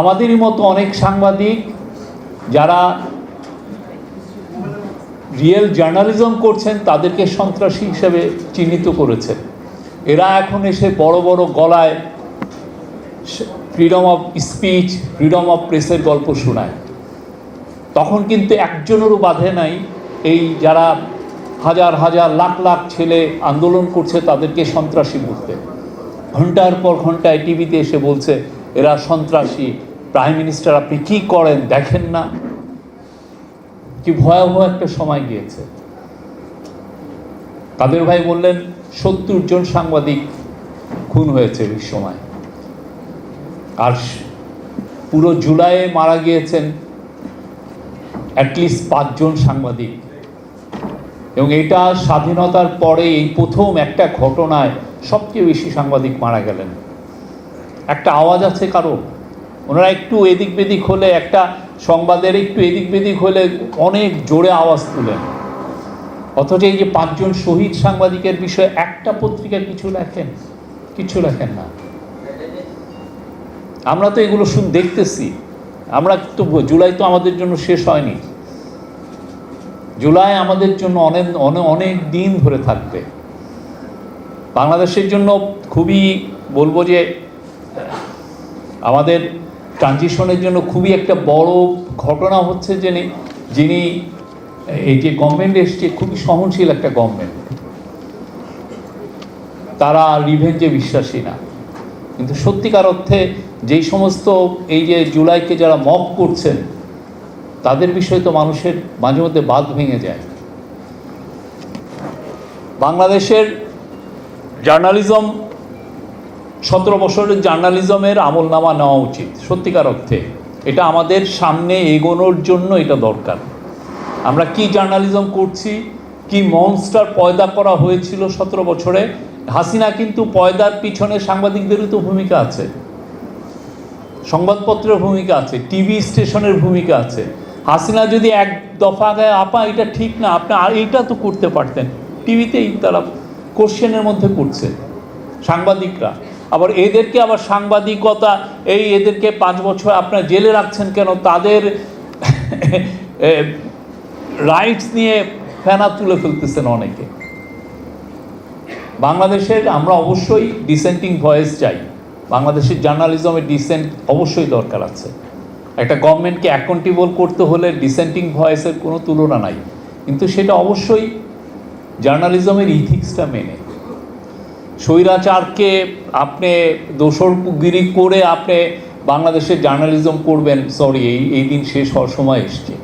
আমাদেরই মতো অনেক সাংবাদিক যারা রিয়েল জার্নালিজম করছেন তাদেরকে সন্ত্রাসী হিসেবে চিহ্নিত করেছেন। এরা এখন এসে বড় বড় গলায় freedom of speech, freedom of প্রেসের গল্প শোনায়। তখন কিন্তু একজনেরও বাধে নাই এই যারা হাজার হাজার লাখ লাখ ছেলে আন্দোলন করছে তাদেরকে সন্ত্রাসী বলতে। ঘন্টার পর ঘন্টায় টিভিতে এসে বলছে এরা সন্ত্রাসী। প্রাইম মিনিস্টার আপনি কি করেন দেখেন না? কি ভয়াবহ একটা সময় গিয়েছে। কাদের ভাই বললেন ৭০ জন সাংবাদিক খুন হয়েছে এই সময়, আর পুরো জুলাইয়ে মারা গিয়েছেন অ্যাটলিস্ট ৫ জন সাংবাদিক। এবং এটা স্বাধীনতার পরে এই প্রথম একটা ঘটনায় সবচেয়ে বেশি সাংবাদিক মারা গেলেন। একটা আওয়াজ আছে কারো, ওনারা একটু এদিক বেদিক হলে, একটা সংবাদের একটু এদিক বেদিক হলে অনেক জোরে আওয়াজ তুলেন। অথচ এই যে ৫ জন শহীদ সাংবাদিকের বিষয়ে একটা পত্রিকায় কিছু লেখেন না। আমরা তো এগুলো দেখতেছি। আমরা তো জুলাই তো আমাদের জন্য শেষ হয়নি। জুলাই আমাদের জন্য অনেক দিন ধরে থাকবে। বাংলাদেশের জন্য খুবই বলবো যে আমাদের ট্রানজিশনের জন্য খুবই একটা বড় ঘটনা হচ্ছে যে যিনি এই যে গভর্নমেন্ট এসছে খুবই সহনশীল একটা গভর্নমেন্ট, তারা রিভেঞ্জে বিশ্বাসী না। কিন্তু সত্যিকার অর্থে যেই সমস্ত এই যে জুলাইকে যারা মক করছেন তাদের বিষয়ে তো মানুষের মাঝে মধ্যে বাঁধ ভেঙে যায়। বাংলাদেশের জার্নালিজম ১৭ বছরের জার্নালিজমের আমলনামা নেওয়া উচিত সত্যিকার অর্থে। এটা আমাদের সামনে এগোনোর জন্য এটা দরকার। আমরা কি জার্নালিজম করছি, কি মনস্টার পয়দা করা হয়েছিল ১৭ বছরে। হাসিনা কিন্তু পয়দার পিছনে সাংবাদিকদেরও তো ভূমিকা আছে, সংবাদপত্রের ভূমিকা আছে, টিভি স্টেশনের ভূমিকা আছে। হাসিনা যদি এক দফা গায়ে আপা এটা ঠিক না, আপনি আর এইটা তো করতে পারতেন, টিভিতেই তারা কোশ্চেনের মধ্যে করছে সাংবাদিকরা। আবার এদেরকে আবার সাংবাদিকতা এদেরকে ৫ বছর আপনার জেলে রাখছেন কেন? তাদের রাইটস নিয়ে ফেনা তুলে ফেলতেছেন অনেকে। বাংলাদেশের আমরা অবশ্যই ডিসেন্টিং ভয়েস চাই। বাংলাদেশের জার্নালিজমের ডিসেন্ট অবশ্যই দরকার আছে। একটা গভর্নমেন্টকে অ্যাকাউন্টেবল করতে হলে ডিসেন্টিং ভয়েসের কোনো তুলনা নাই, কিন্তু সেটা অবশ্যই জার্নালিজমের ইথিক্সটা মেনে। স্বৈরাচারকে আপনি দোসরগিরি করে আপনি বাংলাদেশের জার্নালিজম করবেন, সরি এই দিন শেষ হওয়ার সময় এসছে।